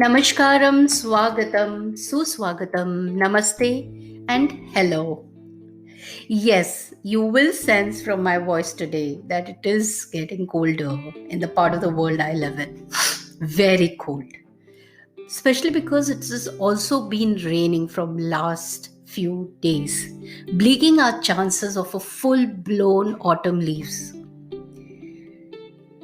Namaskaram, Swagatam, Suswagatam, Namaste, and hello. Yes, you will sense from my voice today that it is getting colder in the part of the world I live in. Very cold. Especially because it has also been raining from last few days, bleaking our chances of a full-blown autumn leaves.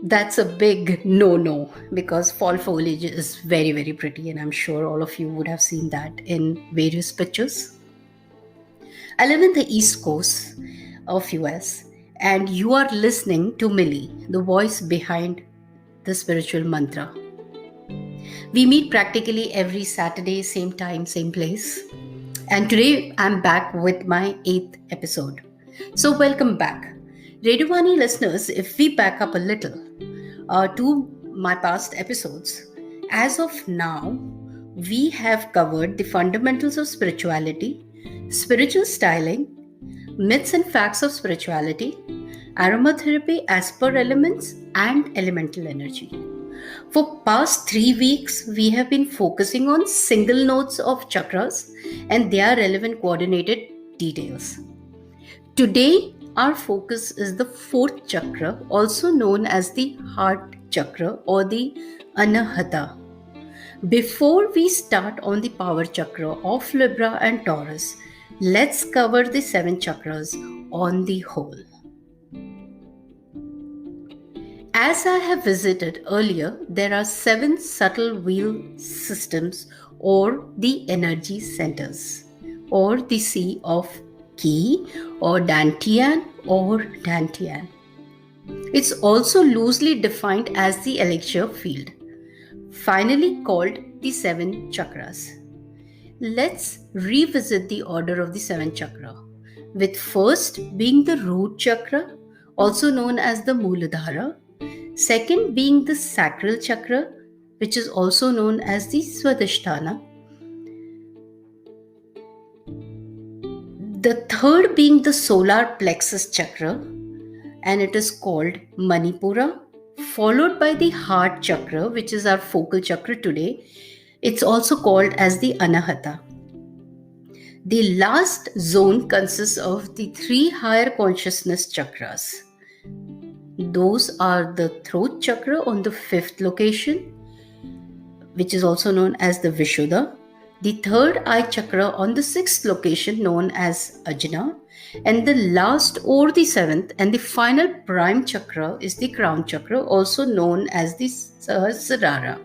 That's a big no because fall foliage is very pretty, and I'm sure all of you would have seen that in various pictures. I live in the East Coast of US, and you are listening to Millie, the voice behind the spiritual mantra. We meet practically every Saturday, same time, same place. And today I'm back with my 8th episode. So welcome back. Reduvani listeners, if we back up a little, to my past episodes. As of now, we have covered the fundamentals of spirituality, spiritual styling, myths and facts of spirituality, aromatherapy as per elements, and elemental energy. For past 3 weeks, we have been focusing on single notes of chakras and their relevant coordinated details. Today, our focus is the fourth chakra, also known as the heart chakra or the Anahata. Before we start on the power chakra of Libra and Taurus, let's cover the seven chakras on the whole. As I have visited earlier, there are seven subtle wheel systems or the energy centers or the sea of Ki or Dantian or Dantian. It's also loosely defined as the elixir field, finally called the seven chakras. Let's revisit the order of the seven chakra, with first being the root chakra, also known as the Muladhara, second being the sacral chakra, which is also known as the Swadhisthana, the third being the solar plexus chakra, and it is called Manipura, followed by the heart chakra, which is our focal chakra today. It's also called as the Anahata. The last zone consists of the three higher consciousness chakras. Those are the throat chakra on the fifth location, which is also known as the Vishuddha, the third eye chakra on the sixth location known as Ajna, and the last or the seventh and the final prime chakra is the crown chakra, also known as the Sahasrara.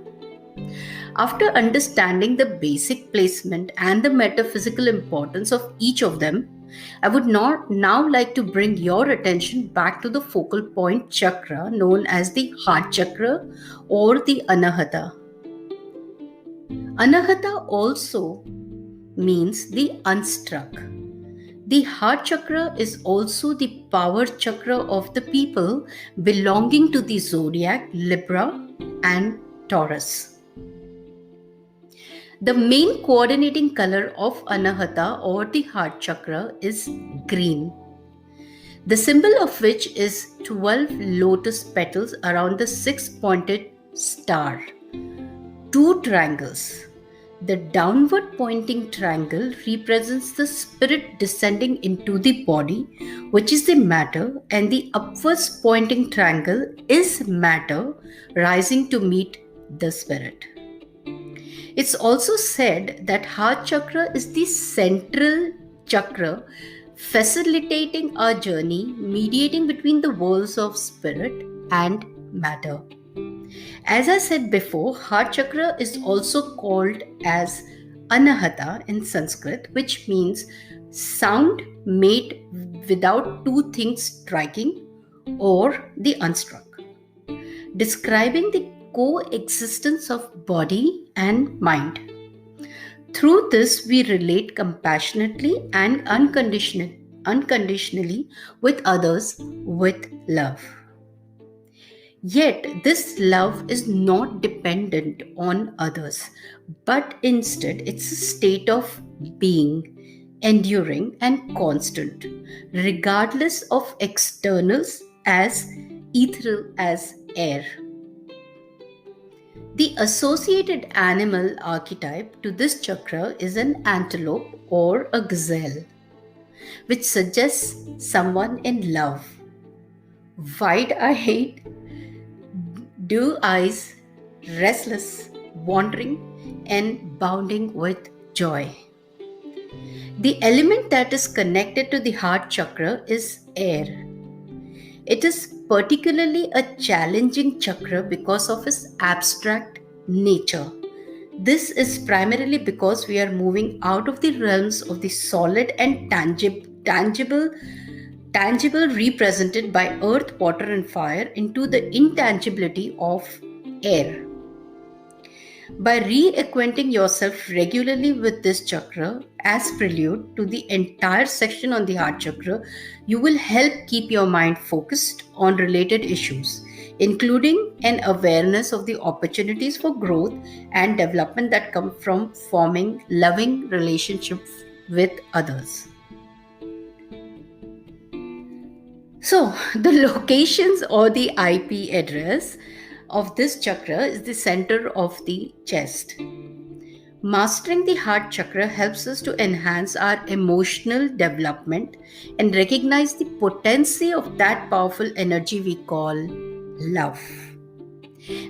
After understanding the basic placement and the metaphysical importance of each of them, I would now like to bring your attention back to the focal point chakra known as the heart chakra or the Anahata. Anahata also means the unstruck. The heart chakra is also the power chakra of the people belonging to the zodiac Libra and Taurus. The main coordinating color of Anahata or the heart chakra is green, the symbol of which is 12 lotus petals around the six-pointed star. Two triangles. The downward pointing triangle represents the spirit descending into the body, which is the matter, and the upwards pointing triangle is matter rising to meet the spirit. It's also said that heart chakra is the central chakra, facilitating our journey, mediating between the worlds of spirit and matter. As I said before, heart chakra is also called as Anahata in Sanskrit, which means sound made without two things striking or the unstruck, describing the coexistence of body and mind. Through this, we relate compassionately and unconditionally with others with love. Yet, this love is not dependent on others, but instead it's a state of being, enduring and constant, regardless of externals as ethereal as air. The associated animal archetype to this chakra is an antelope or a gazelle, which suggests someone in love. Wide eyed, blue eyes, restless, wandering, and bounding with joy. The element that is connected to the heart chakra is air. It is particularly a challenging chakra because of its abstract nature. This is primarily because we are moving out of the realms of the solid and tangible represented by earth, water, and fire into the intangibility of air. By reacquainting yourself regularly with this chakra as prelude to the entire section on the heart chakra, you will help keep your mind focused on related issues, including an awareness of the opportunities for growth and development that come from forming loving relationships with others. So, the locations or the IP address of this chakra is the center of the chest. Mastering the heart chakra helps us to enhance our emotional development and recognize the potency of that powerful energy we call love.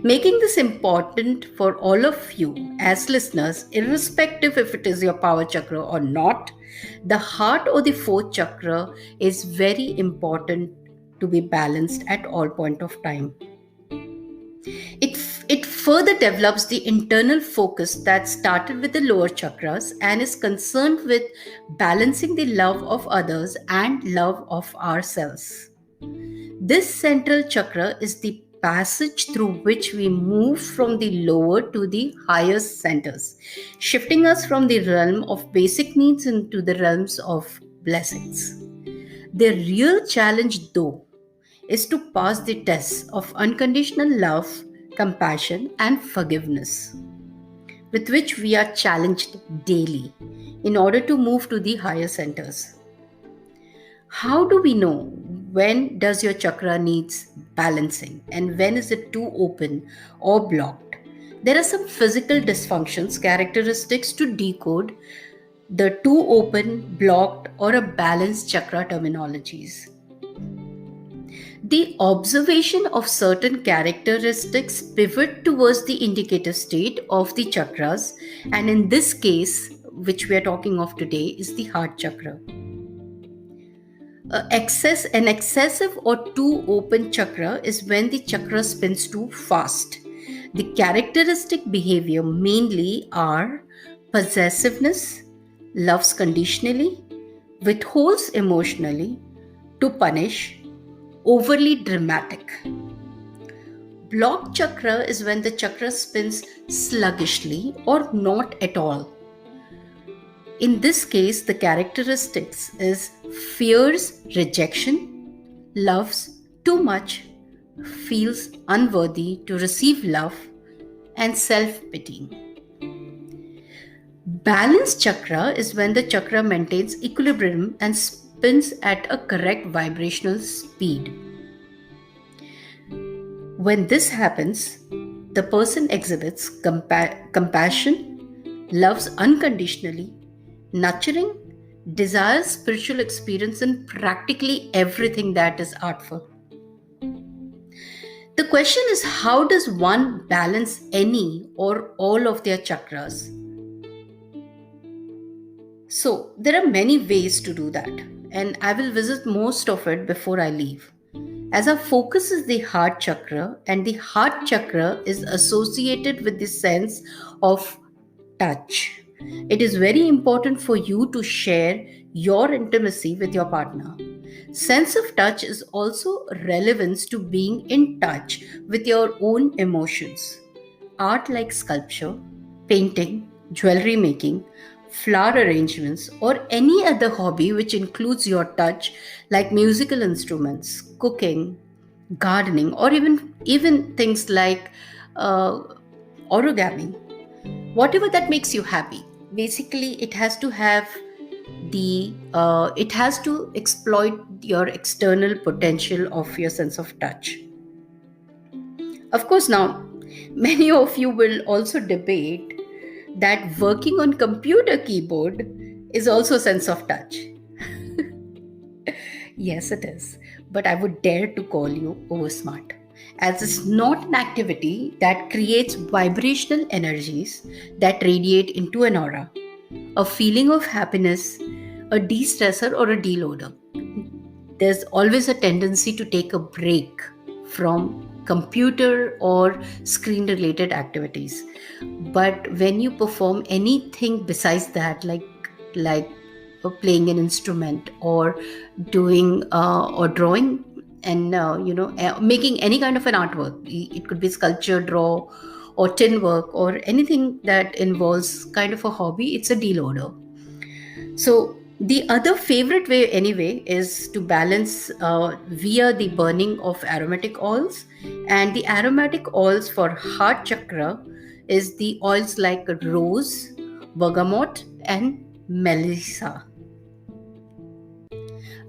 Making this important for all of you as listeners, irrespective if it is your power chakra or not, the heart or the fourth chakra is very important to be balanced at all point of time. It further develops the internal focus that started with the lower chakras and is concerned with balancing the love of others and love of ourselves. This central chakra is the passage through which we move from the lower to the higher centers, shifting us from the realm of basic needs into the realms of blessings. The real challenge, though, is to pass the test of unconditional love, compassion, and forgiveness, with which we are challenged daily in order to move to the higher centers. How do we know when does your chakra needs balancing and when is it too open or blocked? There are some physical dysfunctions characteristics to decode the too open, blocked, or a balanced chakra terminologies. The observation of certain characteristics pivot towards the indicator state of the chakras, and in this case, which we are talking of today, is the heart chakra. An excessive or too open chakra is when the chakra spins too fast. The characteristic behavior mainly are possessiveness, loves conditionally, withholds emotionally, to punish, overly dramatic. Blocked chakra is when the chakra spins sluggishly or not at all. In this case, the characteristics is fears rejection, loves too much, feels unworthy to receive love, and self-pitying. Balanced chakra is when the chakra maintains equilibrium and spins at a correct vibrational speed. When this happens, the person exhibits compassion, loves unconditionally, nurturing, desires spiritual experience in practically everything that is artful. The question is, how does one balance any or all of their chakras? So, there are many ways to do that, and I will visit most of it before I leave. As our focus is the heart chakra, and the heart chakra is associated with the sense of touch. It is very important for you to share your intimacy with your partner. Sense of touch is also relevant to being in touch with your own emotions. Art like sculpture, painting, jewelry making, flower arrangements, or any other hobby which includes your touch, like musical instruments, cooking, gardening, or even things like uh, origami, whatever that makes you happy. Basically, it has to have it has to exploit your external potential of your sense of touch. Of course, now Many of you will also debate that working on computer keyboard is also sense of touch. Yes, it is. But I would dare to call you oversmart, as it's not an activity that creates vibrational energies that radiate into an aura, a feeling of happiness, a de stressor, or a deloader. There's always a tendency to take a break from computer or screen related activities. But when you perform anything besides that, like playing an instrument or doing or drawing, and making any kind of an artwork, it could be sculpture, draw, or tin work, or anything that involves kind of a hobby, it's a deloader. So the other favorite way, anyway, is to balance via the burning of aromatic oils. And the aromatic oils for heart chakra is the oils like rose, bergamot, and melissa.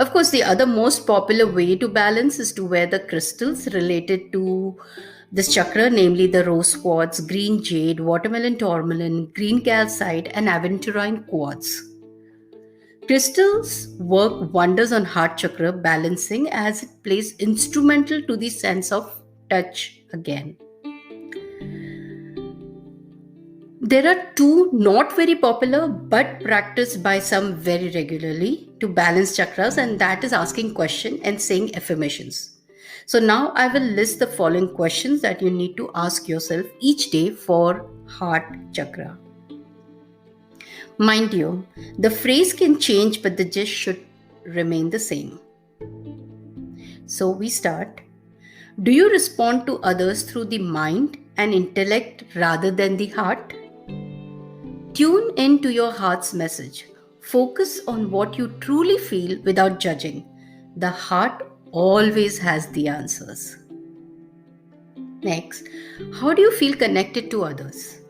Of course, the other most popular way to balance is to wear the crystals related to this chakra, namely the rose quartz, green jade, watermelon tourmaline, green calcite, and aventurine quartz. Crystals work wonders on heart chakra balancing as it plays instrumental to the sense of touch again. There are two not very popular but practiced by some very regularly to balance chakras, and that is asking question and saying affirmations. So now I will list the following questions that you need to ask yourself each day for heart chakra. Mind you, the phrase can change, but the gist should remain the same. So we start. Do you respond to others through the mind and intellect rather than the heart? Tune in to your heart's message. Focus on what you truly feel without judging. The heart always has the answers. Next, how do you feel connected to others?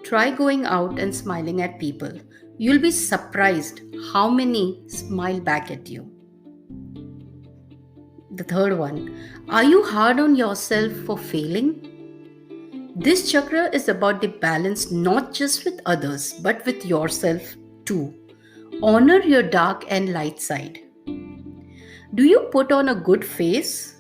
Try going out and smiling at people. You'll be surprised how many smile back at you. The third one, are you hard on yourself for failing? This chakra is about the balance not just with others but with yourself too. Honor your dark and light side. Do you put on a good face?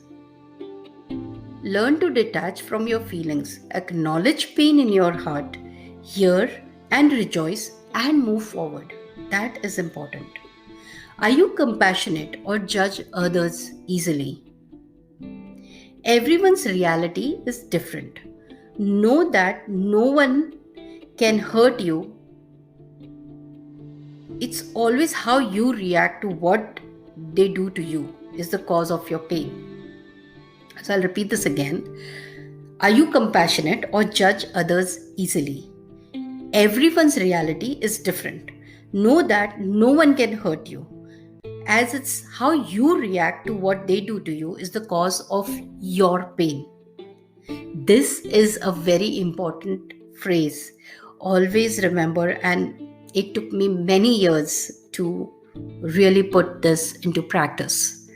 Learn to detach from your feelings. Acknowledge pain in your heart. Hear and rejoice and move forward. That is important. Are you compassionate or judge others easily? Everyone's reality is different. Know that no one can hurt you. It's always how you react to what they do to you is the cause of your pain. So I'll repeat this again. Are you compassionate or judge others easily? Everyone's reality is different. Know that no one can hurt you, as it's how you react to what they do to you is the cause of your pain. This is a very important phrase. Always remember, and it took me many years to really put this into practice.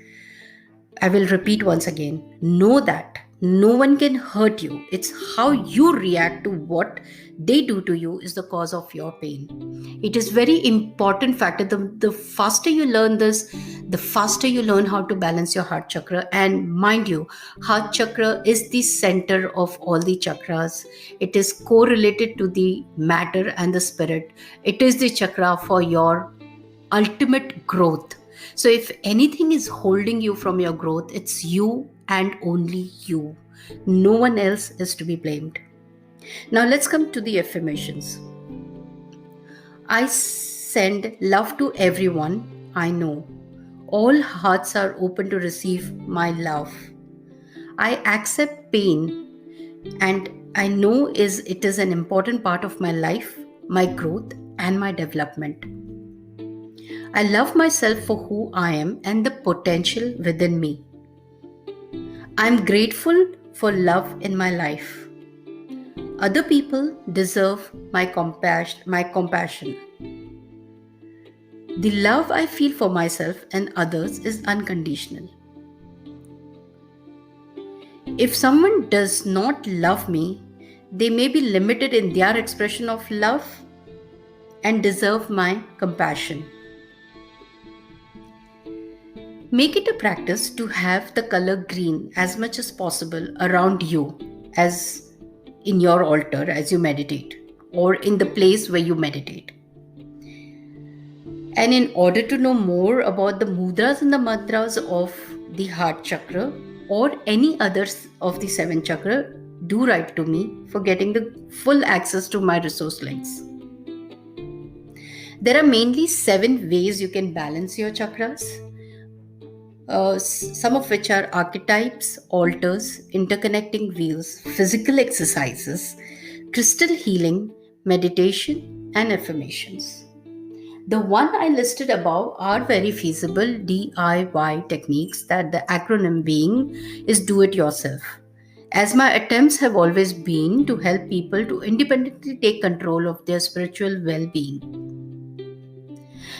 I will repeat once again. Know that no one can hurt you. It's how you react to what they do to you is the cause of your pain. It is very important factor. The faster you learn this, the faster you learn how to balance your heart chakra. And mind you, heart chakra is the center of all the chakras. It is correlated to the matter and the spirit. It is the chakra for your ultimate growth. So if anything is holding you from your growth, it's you and only you. No one else is to be blamed. Now let's come to the affirmations. I send love to everyone I know. All hearts are open to receive my love. I accept pain, and I know it is an important part of my life, my growth, and my development. I love myself for who I am and the potential within me. I'm grateful for love in my life. Other people deserve my compassion. The love I feel for myself and others is unconditional. If someone does not love me, they may be limited in their expression of love and deserve my compassion. Make it a practice to have the color green as much as possible around you, as in your altar as you meditate, or in the place where you meditate. And in order to know more about the mudras and the mantras of the heart chakra or any others of the seven chakra, do write to me for getting the full access to my resource links. There are mainly 7 ways you can balance your chakras, some of which are archetypes, altars, interconnecting wheels, physical exercises, crystal healing, meditation, and affirmations. The one I listed above are very feasible DIY techniques, that the acronym being is do it yourself, as my attempts have always been to help people to independently take control of their spiritual well-being.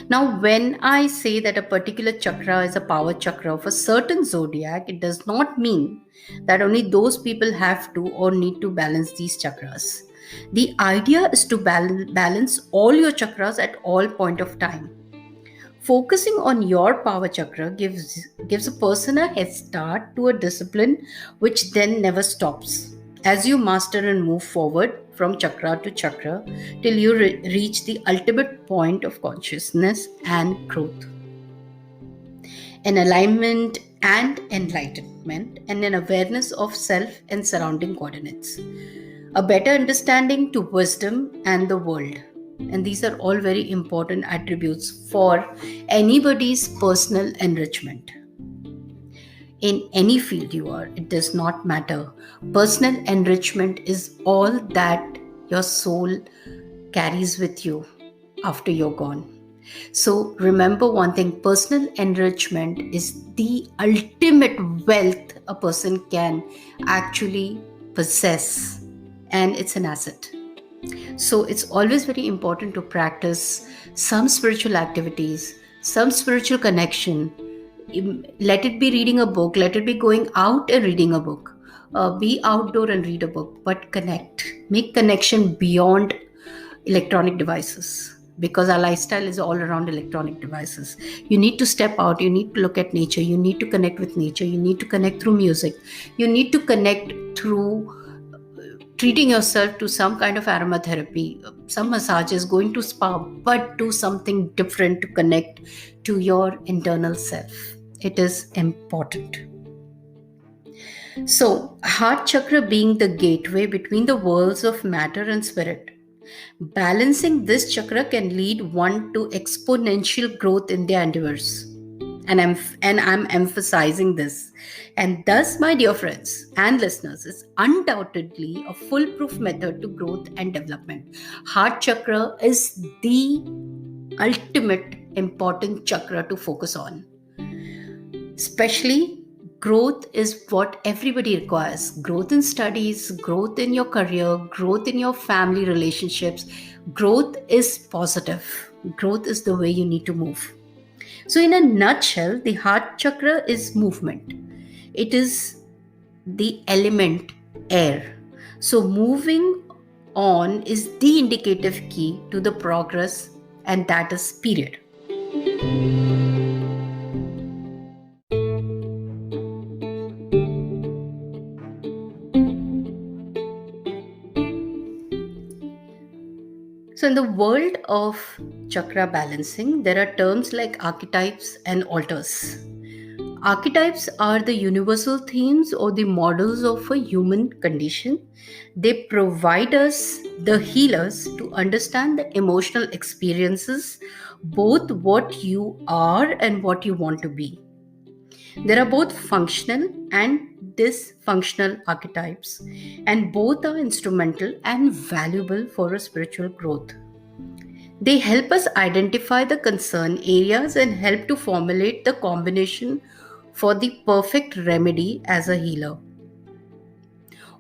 Now, when I say that a particular chakra is a power chakra of a certain zodiac, it does not mean that only those people have to or need to balance these chakras. The idea is to balance all your chakras at all point of time. Focusing on your power chakra gives a person a head start to a discipline which then never stops as you master and move forward from chakra to chakra till you reach the ultimate point of consciousness and growth, an alignment and enlightenment, and an awareness of self and surrounding coordinates, a better understanding to wisdom and the world. And these are all very important attributes for anybody's personal enrichment. In any field you are, it does not matter. Personal enrichment is all that your soul carries with you after you're gone. So remember one thing, personal enrichment is the ultimate wealth a person can actually possess, and it's an asset. So it's always very important to practice some spiritual activities, some spiritual connection. Let it be reading a book, let it be going out and reading a book, be outdoor and read a book, but connect. Make connection beyond electronic devices, because our lifestyle is all around electronic devices. You need to step out, you need to look at nature, you need to connect with nature, you need to connect through music, you need to connect through treating yourself to some kind of aromatherapy, some massages, going to spa, but do something different to connect to your internal self. It is important. So, heart chakra being the gateway between the worlds of matter and spirit, balancing this chakra can lead one to exponential growth in their endeavors. And I'm emphasizing this. And thus, my dear friends and listeners, is undoubtedly a foolproof method to growth and development. Heart chakra is the ultimate important chakra to focus on. Especially, growth is what everybody requires. Growth in studies, growth in your career, growth in your family relationships. Growth is positive. Growth is the way you need to move. So in a nutshell, the heart chakra is movement. It is the element air. So moving on is the indicative key to the progress, and that is period. So in the world of chakra balancing, there are terms like archetypes and altars. Archetypes are the universal themes or the models of a human condition. They provide us, the healers, to understand the emotional experiences, both what you are and what you want to be. There are both functional and dysfunctional archetypes, and both are instrumental and valuable for a spiritual growth. They help us identify the concern areas and help to formulate the combination for the perfect remedy as a healer.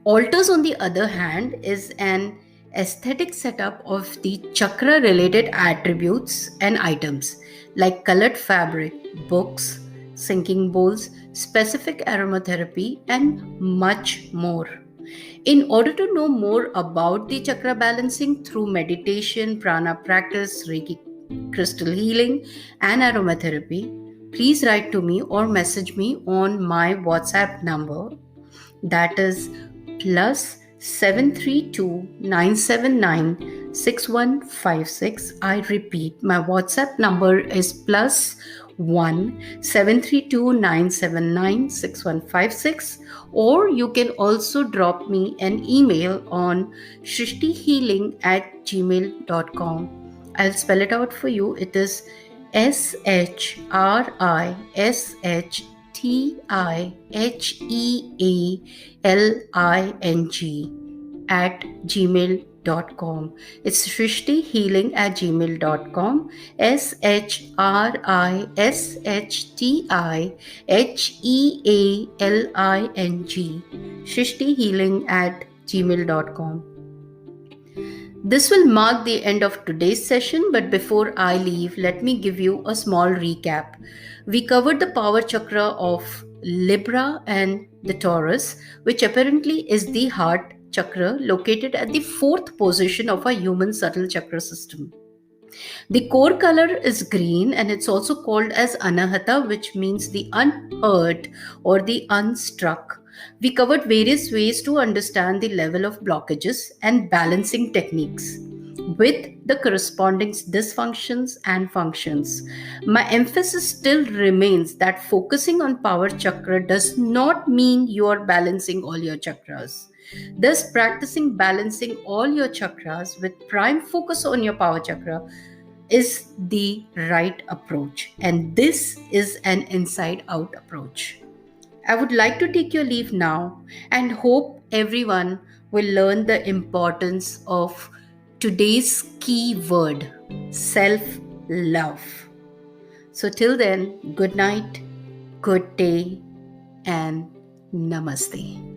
Altars, on the other hand, is an aesthetic setup of the chakra related attributes and items like colored fabric, books, sinking bowls, specific aromatherapy, and much more. In order to know more about the chakra balancing through meditation, prana practice, Reiki crystal healing, and aromatherapy, please write to me or message me on my WhatsApp number, that is plus 732 979 6156. I repeat, my WhatsApp number is plus 1 732 979 6156, or you can also drop me an email on shrishtihealing@gmail.com. I'll spell it out for you. It is SHRISTIHEALING@gmail.com. It's shrishtihealing@gmail.com. SHRISTIHEALING, shrishtihealing@gmail.com. This will mark the end of today's session, but before I leave, let me give you a small recap. We covered the power chakra of Libra and the Taurus, which apparently is the heart chakra located at the fourth position of our human subtle chakra system. The core color is green, and it's also called as Anahata, which means the unhurt or the unstruck. We covered various ways to understand the level of blockages and balancing techniques with the corresponding dysfunctions and functions. My emphasis still remains that focusing on power chakra does not mean you are balancing all your chakras. Thus, practicing balancing all your chakras with prime focus on your power chakra is the right approach, and this is an inside out approach. I would like to take your leave now and hope everyone will learn the importance of today's key word, self love. So, till then, good night, good day, and namaste.